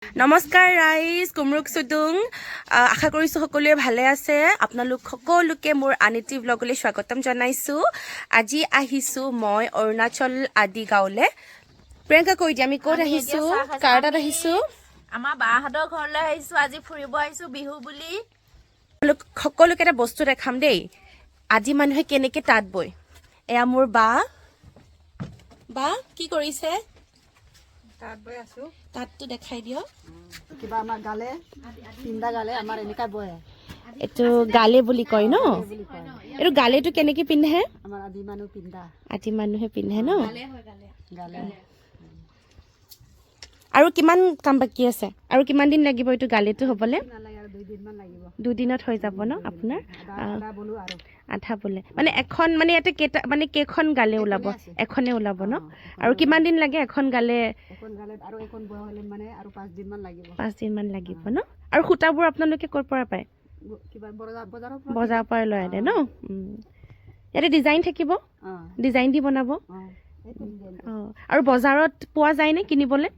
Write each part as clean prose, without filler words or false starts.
নমস্কাৰ ৰাইজ, কুমৰুক চুডুং। আশা কৰিছোঁ সকলোৱে ভালে আছে। আপোনালোক সকলোকে মোৰ আনিটি ব্লগলৈ স্বাগতম জনাইছোঁ। আজি আহিছোঁ মই অৰুণাচল আদি গাঁৱলৈ। প্ৰিয়ংকা কৈ দিয়া আমি ক'ত আহিছোঁ, কাৰ তাত আহিছোঁ? আমাৰ বাহঁতৰ ঘৰলৈ আহিছোঁ। আজি ফুৰিব আহিছোঁ বিহু বুলি। সকলোকে এটা বস্তু দেখাম দেই, আজি মানুহে কেনেকৈ তাঁত বয়। এয়া মোৰ বা কি কৰিছে? তাঁত বৈ আছো। তাঁতটো দেখাই দিয়ক। কিবা আমাৰ গালে পিন্ধা গালে আমাৰ এনেকা বয়। এইটো গালে বুলি কয় ন? বুলি কয়। এইটো গালেটো কেনেকৈ পিন্ধে? আমাৰ আদি মানুহ পিন্ধা আদি মানুহে পিন্ধে ন? গালে। আৰু কিমান কাম বাকী আছে? আৰু কিমান দিন লাগিব এইটো গালেটো হ'বলৈ? নালাগে আৰু 2 দিন মান লাগিব। 2 দিনত হৈ যাব ন আপোনাৰ? আধা বলো আৰু আধা বোলে মানে এখন, মানে ইয়াতে কেইখন গালে ওলাব? এখনে ওলাব ন? আৰু কিমান দিন লাগে এখন গালে? এখন গালে আৰু এখন বোৱা হ'লে মানে আৰু 5 দিন মান লাগিব। 5 দিন মান লাগিব ন? আৰু সূতাবোৰ আপোনালোকে ক'ৰ পৰা পায়? কিবা বজাৰৰ পৰা লৈ আনে ন? ইয়াতে ডিজাইন থাকিব, ডিজাইন দি বনাব। আৰু বজাৰত পোৱা যায় নে কিনিবলৈ?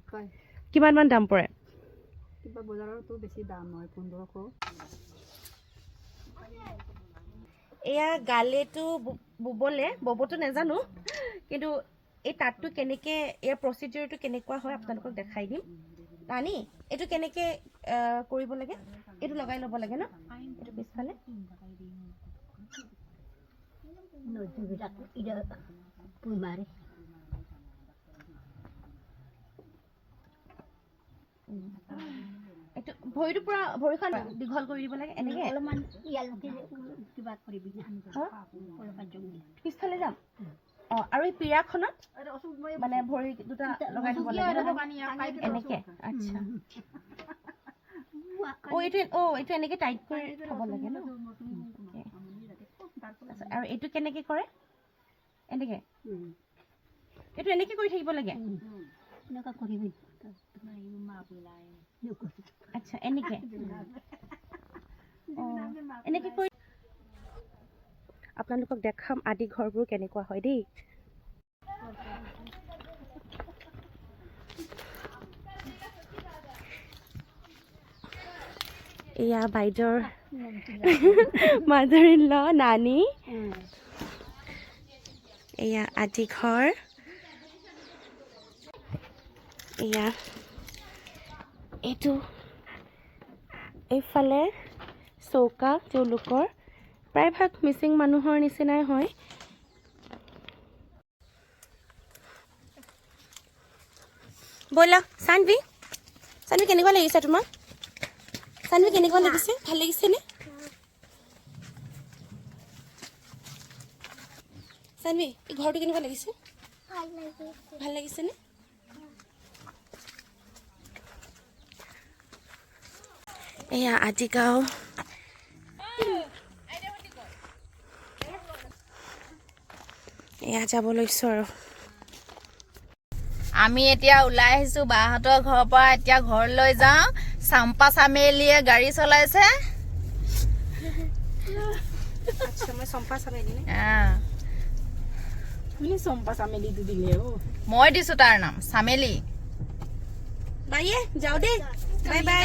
কিমান মান দাম পৰে? কিবা বজাৰতো বেছি দাম হয়, 1500। এয়া গালেটো ববতো নাজানো, কিন্তু এই তাঁতটো কেনেকৈ, ইয়াৰ প্ৰচিডিউৰটো কেনেকুৱা হয় আপোনালোকক দেখাই দিম। ৰাণী, এইটো কেনেকৈ কৰিব লাগে? এইটো লগাই ল'ব লাগে ন? এইটো পিছফালে এইটো ভৰিটো পুৰা, ভৰিখন দীঘল কৰি দিব লাগে এনেকে। পিছফালে যাম। আৰু এই পীৰাখনত মানে ভৰি দুটা লগাই দিব লাগে এনেকে। আচ্ছা, এইটো এনেকে টাইট কৰি থ'ব লাগে ন? আৰু এইটো কেনেকে কৰে? এনেকে এইটো এনেকে কৰি থাকিব লাগে। আচ্ছা, এনেকে এনেকে কৰি আপোনালোকক দেখাম আদি ঘৰবোৰ কেনেকুৱা হয় দেই। এয়া বাইদেউৰ মাদাৰ ইন ল নানী। এয়া আদি ঘৰ। এয়া এইটো এইফালে চৌকা তেওঁলোকৰ, প্ৰায়ভাগ মিচিং মানুহৰ নিচিনাই হয়। ব'লা চানভি, কেনেকুৱা লাগিছে তোমাক? চানভি কেনেকুৱা লাগিছে? ভাল লাগিছেনে? চানভি, এই ঘৰটো কেনেকুৱা লাগিছে? ভাল লাগিছেনে? এয়া আদিগাঁও। এয়া যাব লৈছোঁ আৰু। আমি এতিয়া ওলাই আহিছোঁ বাহঁতৰ ঘৰৰ পৰা। এতিয়া ঘৰলৈ যাওঁ। চাম্পা চামেলিয়ে গাড়ী চলাইছে। মই দিছোঁ তাৰ নাম চামেলি। বাইয়ে যাওঁ দেই। Bye bye.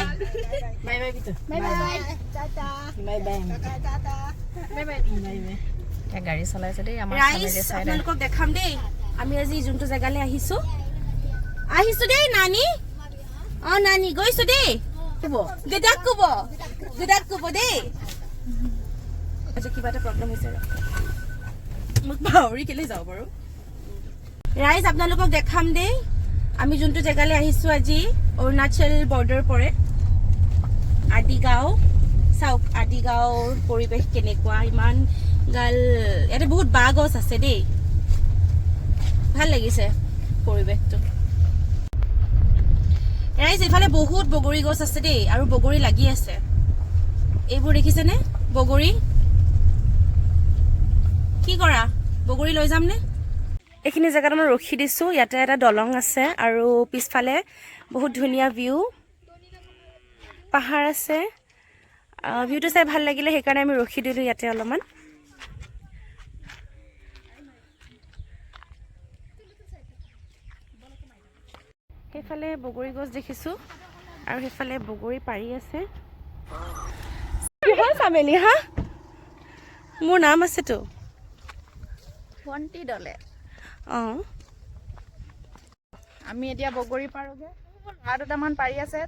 এতিয়া গাড়ী চলাইছে দেই আমাৰ ৰাইজ, চামেলি চাই। আপোনালোকক দেখাম দেই আমি আজি যোনটো জেগালৈ আহিছোঁ দেই। নানী, নানী গৈছোঁ দেই। দেদাক ক'ব দেই। আচ্ছা, কিবা এটা প্ৰব্লেম হৈছে, মোক পাহৰি কেলৈ যাওঁ বাৰু। ৰাইজ, আপোনালোকক দেখাম দেই আমি যোনটো জেগালৈ আহিছোঁ আজি, অৰুণাচল বৰ্ডাৰ পৰে আদিগাঁও। চাওক আদিগাঁৱৰ পৰিৱেশ কেনেকুৱা। ইমান গাল ইয়াতে বহুত বাঁহ গছ আছে দেই, ভাল লাগিছে পৰিৱেশটো। ৰাইজ, এইফালে বহুত বগৰী গছ আছে দেই, আৰু বগৰী লাগি আছে। এইবোৰ দেখিছেনে বগৰী? কি কৰা, বগৰী লৈ যামনে? এইখিনি জেগাত মই ৰখি দিছোঁ। ইয়াতে এটা দলং আছে আৰু পিছফালে বহুত ধুনীয়া ভিউ, পাহাৰ আছে। ভিউটো চাই ভাল লাগিলে, সেইকাৰণে আমি ৰখি দিলোঁ ইয়াতে অলপমান। সেইফালে বগৰী গছ দেখিছোঁ আৰু সেইফালে বগৰী পাৰি আছে চামেলি হা মোৰ নাম আছেতো ভণ্টি দলে অঁ আমি এতিয়া বগৰী পাৰোগে ল'ৰা দুটামান পাৰি আছে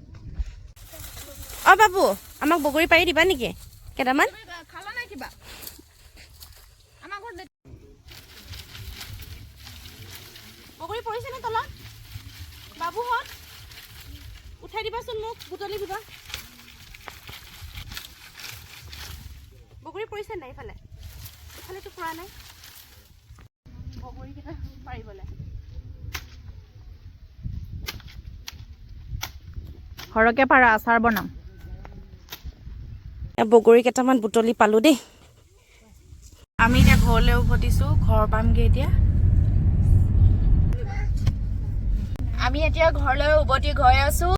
অঁ বাবু আমাক বগৰী পাৰি দিবা নেকি কেইটামান খালা নাই কিবা আমাৰ ঘৰত বগৰী পৰিছেনে তলত বাবুহঁত উঠাই দিবাচোন মোক বুটলি দিবা বগৰী পৰিছে নাই ইফালে ইফালেতো পৰা নাই বগৰীকেইটা পাৰিবলৈ সৰহকে পাৰা আচাৰ বনাম বগৰী কেইটামান বুটলি পালো দেই আমি এতিয়া ঘৰলৈ উভতিছোঁ ঘৰ পামগৈ এতিয়া আমি এতিয়া ঘৰলৈ উভতি গৈ আছো